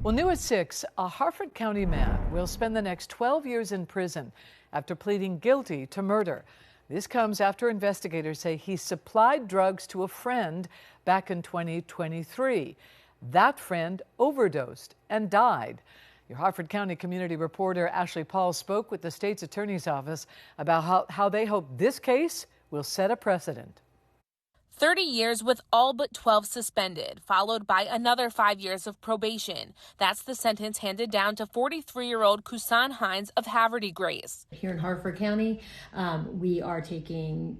Well, new at 6, a Harford County man will spend the next 12 years in prison after pleading guilty to murder. This comes after investigators say he supplied drugs to a friend back in 2023. That friend overdosed and died. Your Harford County community reporter Ashley Paul spoke with the state's attorney's office about how they hope this case will set a precedent. 30 years with all but 12 suspended, followed by another 5 years of probation. That's the sentence handed down to 43-year-old Kusan Hines of Haverty Grace. Here in Harford County, we are taking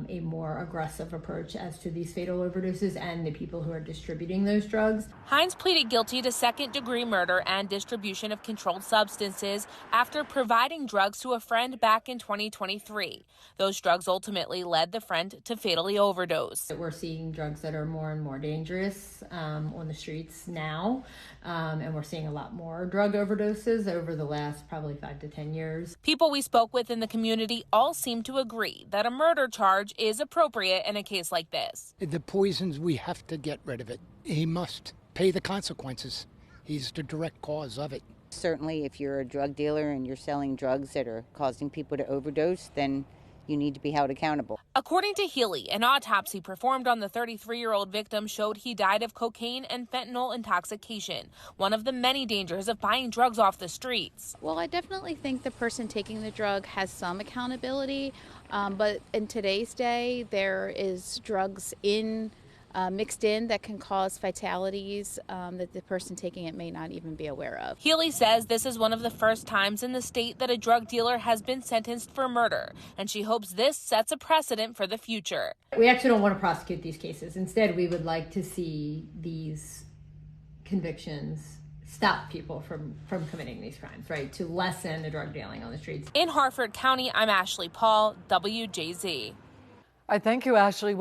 a more aggressive approach as to these fatal overdoses and the people who are distributing those drugs. Hines pleaded guilty to second-degree murder and distribution of controlled substances after providing drugs to a friend back in 2023. Those drugs ultimately led the friend to fatally overdose. We're seeing drugs that are more and more dangerous on the streets now, and we're seeing a lot more drug overdoses over the last probably 5 to 10 years. People we spoke with in the community all seem to agree that a murder charge is appropriate in a case like this. The poisons, we have to get rid of it. He must pay the consequences. He's the direct cause of it. Certainly, if you're a drug dealer and you're selling drugs that are causing people to overdose, then you need to be held accountable. According to Healy, an autopsy performed on the 33-year-old victim showed he died of cocaine and fentanyl intoxication, one of the many dangers of buying drugs off the streets. Well, I definitely think the person taking the drug has some accountability, but in today's day, there is drugs mixed in that can cause fatalities that the person taking it may not even be aware of. Healy says this is one of the first times in the state that a drug dealer has been sentenced for murder, and she hopes this sets a precedent for the future. We actually don't want to prosecute these cases. Instead, we would like to see these convictions stop people from committing these crimes, right? To lessen the drug dealing on the streets. In Harford County, I'm Ashley Paul, WJZ. I thank you, Ashley.